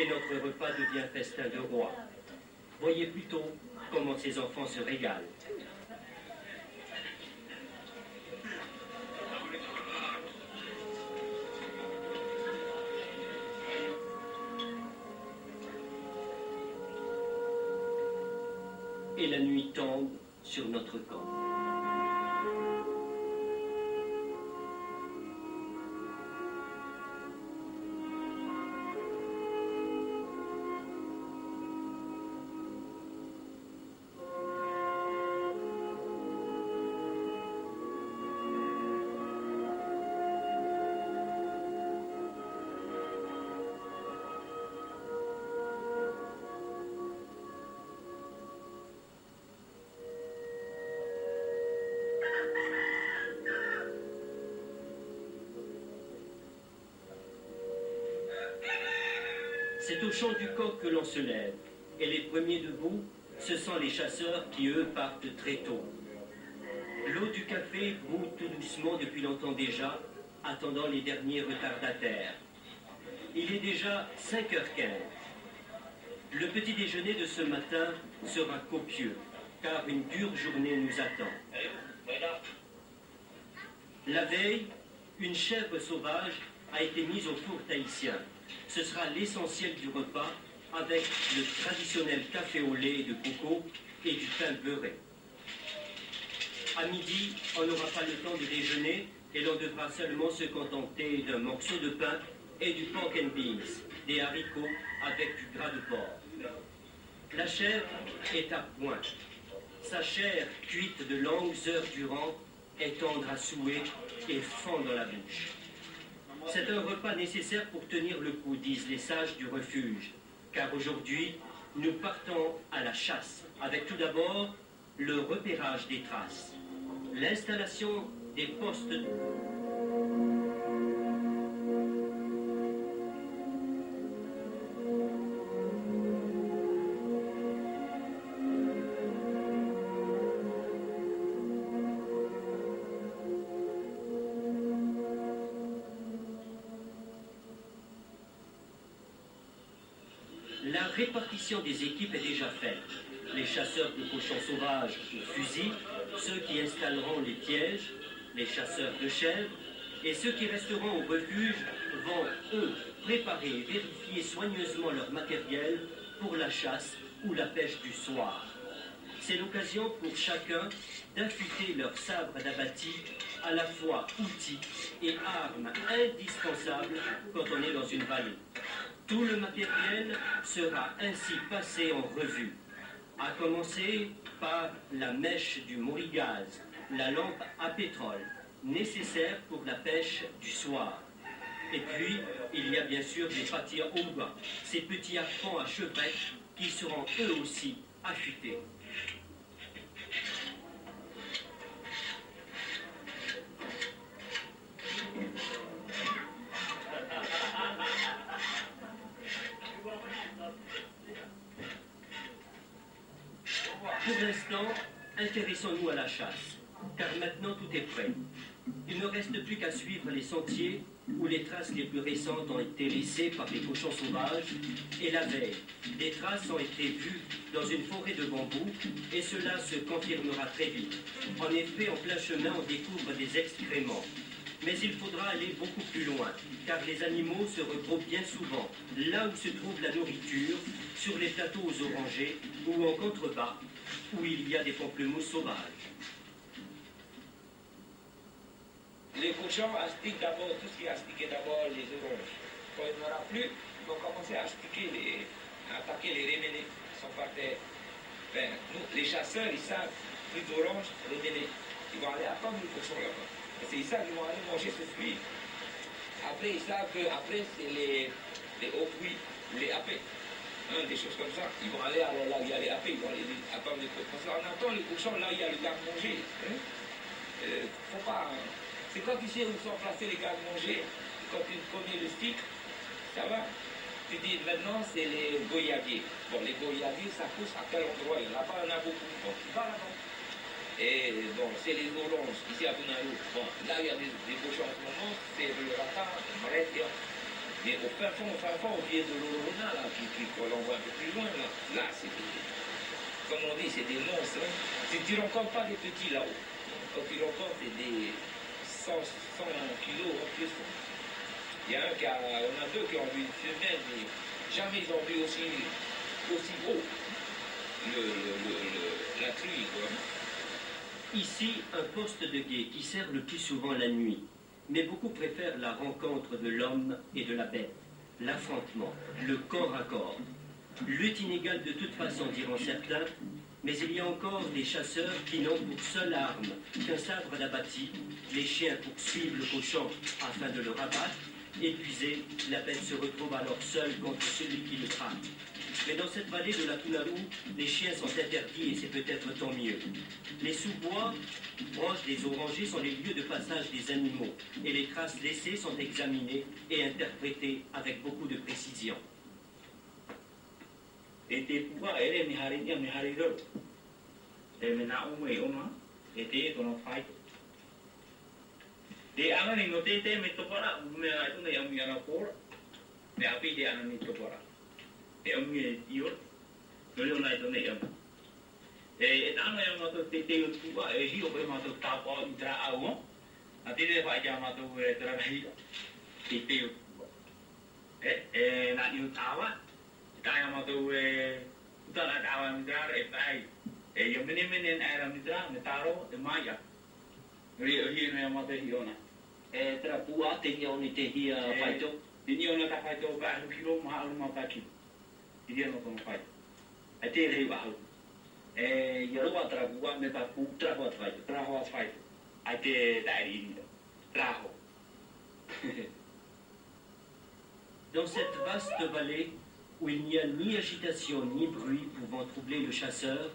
et notre repas devient festin de roi. Voyez plutôt comment ces enfants se régalent. Et la nuit tombe sur notre camp. C'est au chant du coq que l'on se lève, et les premiers debout, ce sont les chasseurs qui, eux, partent très tôt. L'eau du café bout tout doucement depuis longtemps déjà, attendant les derniers retardataires. Il est déjà 5h15. Le petit déjeuner de ce matin sera copieux, car une dure journée nous attend. La veille, une chèvre sauvage a été mise au four tahitien. Ce sera l'essentiel du repas avec le traditionnel café au lait de coco et du pain beurré. À midi, on n'aura pas le temps de déjeuner et l'on devra seulement se contenter d'un morceau de pain et du pork and beans, des haricots avec du gras de porc. La chèvre est à point. Sa chair, cuite de longues heures durant, est tendre à souhait et fond dans la bouche. C'est un repas nécessaire pour tenir le coup, disent les sages du refuge, car aujourd'hui, nous partons à la chasse, avec tout d'abord le repérage des traces, l'installation des postes. La répartition des équipes est déjà faite. Les chasseurs de cochons sauvages au fusil, ceux qui installeront les pièges, les chasseurs de chèvres, et ceux qui resteront au refuge vont, eux, préparer et vérifier soigneusement leur matériel pour la chasse ou la pêche du soir. C'est l'occasion pour chacun d'affûter leur sabre d'abattis, à la fois outils et armes indispensables quand on est dans une vallée. Tout le matériel sera ainsi passé en revue, à commencer par la mèche du morigaz, la lampe à pétrole, nécessaire pour la pêche du soir. Et puis, il y a bien sûr les pâtirs au bas, ces petits harpons à chevrette qui seront eux aussi affûtés. Pour l'instant, intéressons-nous à la chasse, car maintenant tout est prêt. Il ne reste plus qu'à suivre les sentiers où les traces les plus récentes ont été laissées par les cochons sauvages, et la veille, des traces ont été vues dans une forêt de bambous, et cela se confirmera très vite. En effet, en plein chemin, on découvre des excréments. Mais il faudra aller beaucoup plus loin, car les animaux se regroupent bien souvent là où se trouve la nourriture, sur les plateaux aux orangers ou en contrebas, où il y a des pamplemousses sauvages. Les cochons astiquent d'abord tout ce qui est astiqué d'abord les oranges. Quand il n'y en aura plus, ils vont commencer à astiquer, à attaquer les réménés qui sont par terre. Ben, nous, les chasseurs, ils savent, plus d'oranges, réménés. Ils vont aller attendre les cochons là-bas. C'est ça qu'ils vont aller manger ce fruit. Après, ils savent que après c'est les hauts fruits, les apés. Hein, des choses comme ça. Ils vont aller alors là où il y a les apés, ils vont aller attendre les cochons. Parce qu'on attend les cochons là où il y a le garde-manger. Hein. Faut pas. Hein. C'est quand tu sais où sont placés les garde-manger, quand tu connais le stick, ça va. Tu dis maintenant c'est les goyaviers. Bon, les goyaviers, ça pousse à quel endroit? Là-bas, il y en a beaucoup. Bon, tu vas là-bas. Et bon, c'est les oranges, ici à Bunalou. Bon, là il y a des cochons en ce moment, c'est le ratin, le marais, Mais au fin fond, au pied de l'Orona, là, qu'on l'envoie un peu plus loin, là c'est comme on dit, c'est des monstres. Hein. Tu ne rencontres pas des petits là-haut. Quand tu rencontres des 100 kilos en plus. Il y a on a deux qui ont vu une femelle, mais jamais ils ont vu aussi haut la truie, quoi. Ici, un poste de guet qui sert le plus souvent la nuit. Mais beaucoup préfèrent la rencontre de l'homme et de la bête, l'affrontement, le corps à corps. Lutte inégale de toute façon, diront certains, mais il y a encore des chasseurs qui n'ont pour seule arme qu'un sabre d'abattis. Les chiens poursuivent le cochon afin de le rabattre. Épuisé, la bête se retrouve alors seule contre celui qui le frappe. Mais dans cette vallée de la Tunaru, les chiens sont interdits et c'est peut-être tant mieux. Les sous-bois, proches des orangers, sont les lieux de passage des animaux et les traces laissées sont examinées et interprétées avec beaucoup de précision. De anani no te me topara me ai tuna ya mi ana por me api de anani topara e ami io no le ona tuna ya e ana ya ma to te tu ba e hio pe ma to ta pa intra au a te de fa ya ma to tra hi te na io tawa ta ya ma to ta la tawa mi tra e pai e io mene era mi tra me taro e maia ri no ya ma te hiona Tra pua te hia oni te hia whaito. Te ni ona ta whaito ka ahu kilo maha alu mau taki. I ria no tono whaito. E te rei wahu. Ia roa tra pua me pa pu tra hoa whaito. Tra hoa whaito. Ai te taeri iri. Traho. Dans cette vaste vallée, où il n'y a ni agitation ni bruit pouvant troubler le chasseur,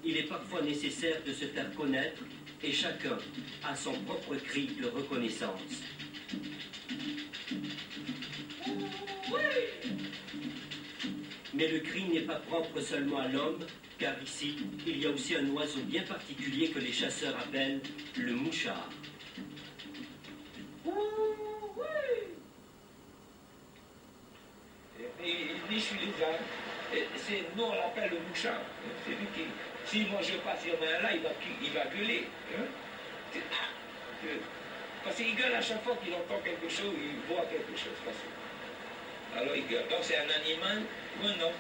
il est parfois nécessaire de se faire connaître et chacun a son propre cri de reconnaissance. Mais le cri n'est pas propre seulement à l'homme, car ici, il y a aussi un oiseau bien particulier que les chasseurs appellent le mouchard. Nous on l'appelle le mouchard. C'est lui qui, si moi je passe sur là, il va gueuler. Hein? Parce qu'il gueule à chaque fois qu'il entend quelque chose, il voit quelque chose passer. Alors il gueule. Donc c'est un animal ou un homme.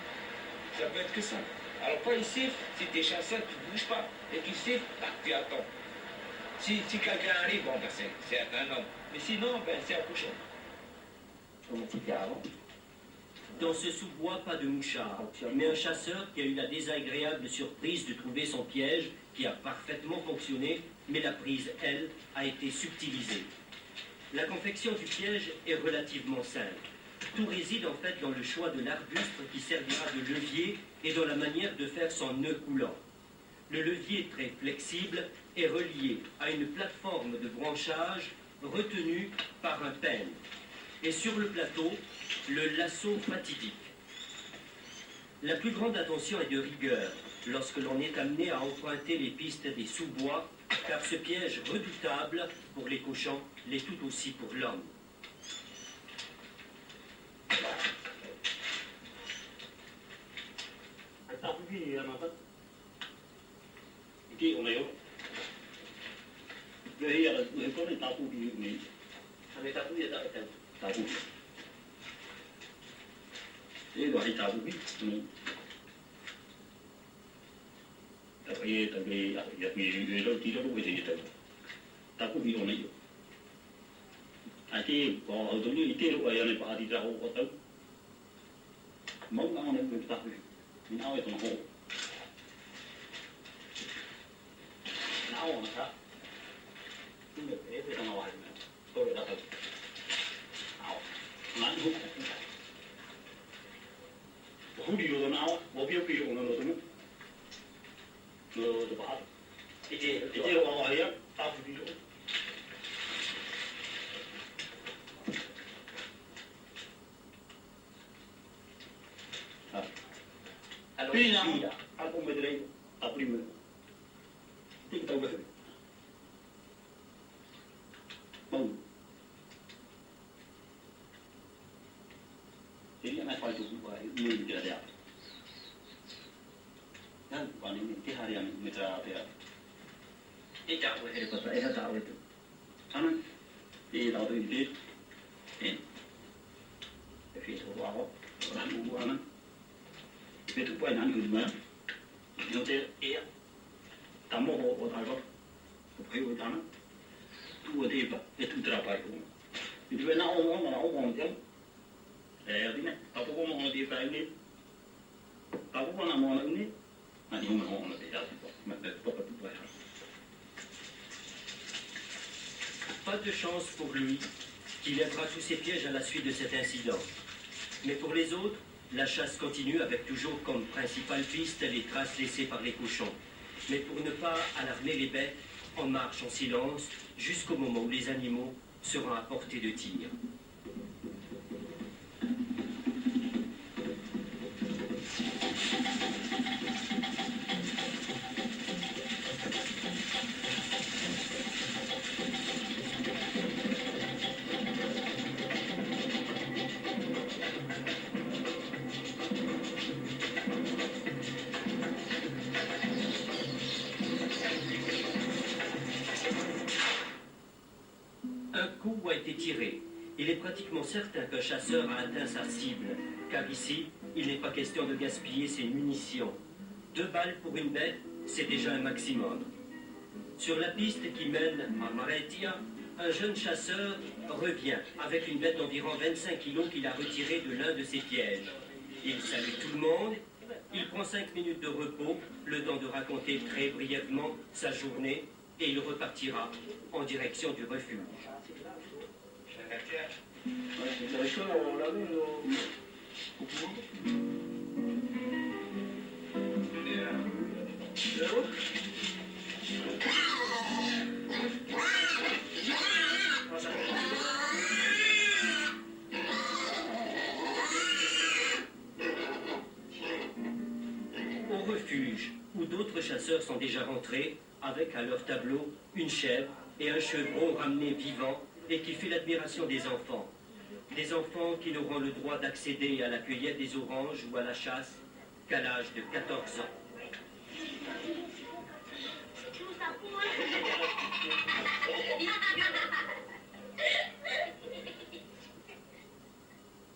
Ça peut être que ça. Alors quand il siffle, si tu es chasseur, tu ne bouges pas. Et qu'il siffle, tu attends. Si quelqu'un arrive, bon, ben, c'est un homme. Mais sinon, ben, c'est un cochon. Comme on dit avant. Dans ce sous-bois, pas de mouchard, mais un chasseur qui a eu la désagréable surprise de trouver son piège, qui a parfaitement fonctionné, mais la prise, elle, a été subtilisée. La confection du piège est relativement simple. Tout réside en fait dans le choix de l'arbuste qui servira de levier et dans la manière de faire son nœud coulant. Le levier très flexible est relié à une plateforme de branchage retenue par un peigne. Et sur le plateau, le lasso fatidique. La plus grande attention est de rigueur lorsque l'on est amené à emprunter les pistes des sous-bois, car ce piège redoutable pour les cochons l'est tout aussi pour l'homme. 快速無理であれ。なんかね、手張りやめちゃってや。Ita ko heri kota ina ta awet. Ana di la do di. Fi to wa ho. Ora mu ana. Fi to pa nan ku ma. Yo te e. Ta mo ho o ta ko. Ko pai o ta na. Tu o de ba e tu tra pa ko. Di be na o mo na o mo te. Di ne. Ta ko mo di pa ni. Ta ko na mo na ni. Na di mo na de ya. Ma de to pa tu pa. Pas de chance pour lui, qui lèvera tous ses pièges à la suite de cet incident. Mais pour les autres, la chasse continue avec toujours comme principale piste les traces laissées par les cochons. Mais pour ne pas alarmer les bêtes, on marche en silence jusqu'au moment où les animaux seront à portée de tir. Un coup a été tiré. Il est pratiquement certain qu'un chasseur a atteint sa cible, car ici, il n'est pas question de gaspiller ses munitions. 2 balles pour une bête, c'est déjà un maximum. Sur la piste qui mène à Maretia, un jeune chasseur revient avec une bête d'environ 25 kilos qu'il a retirée de l'un de ses pièges. Il salue tout le monde, il prend 5 minutes de repos, le temps de raconter très brièvement sa journée, et il repartira en direction du refuge. Au refuge, où d'autres chasseurs sont déjà rentrés, avec à leur tableau une chèvre et un chevreau ramené vivant et qui fait l'admiration des enfants. Des enfants qui n'auront le droit d'accéder à la cueillette des oranges ou à la chasse qu'à l'âge de 14 ans.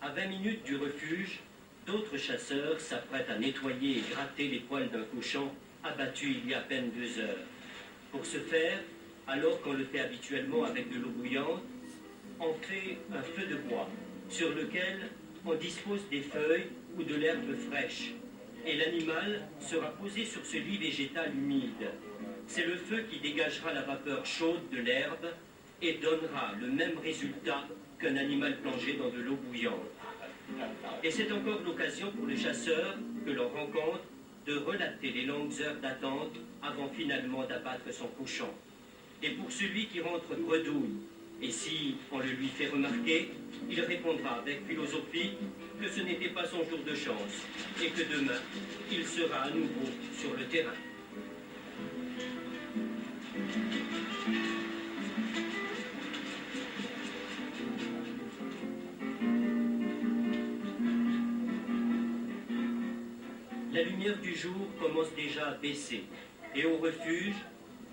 À 20 minutes du refuge, d'autres chasseurs s'apprêtent à nettoyer et gratter les poils d'un cochon abattu il y a à peine 2 heures. Pour ce faire, alors qu'on le fait habituellement avec de l'eau bouillante, on fait un feu de bois sur lequel on dispose des feuilles ou de l'herbe fraîche. Et l'animal sera posé sur ce lit végétal humide. C'est le feu qui dégagera la vapeur chaude de l'herbe et donnera le même résultat qu'un animal plongé dans de l'eau bouillante. Et c'est encore l'occasion pour le chasseur que l'on rencontre de relater les longues heures d'attente avant finalement d'abattre son cochon. Et pour celui qui rentre bredouille, et si on le lui fait remarquer, il répondra avec philosophie que ce n'était pas son jour de chance et que demain, il sera à nouveau sur le terrain. La lumière du jour commence déjà à baisser et au refuge,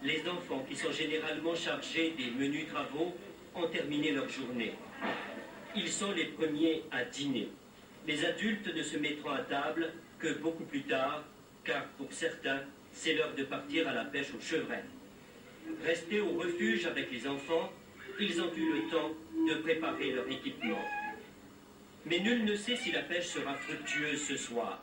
les enfants qui sont généralement chargés des menus travaux ont terminé leur journée. Ils sont les premiers à dîner. Les adultes ne se mettront à table que beaucoup plus tard, car pour certains, c'est l'heure de partir à la pêche au chevrel. Restés au refuge avec les enfants, ils ont eu le temps de préparer leur équipement. Mais nul ne sait si la pêche sera fructueuse ce soir.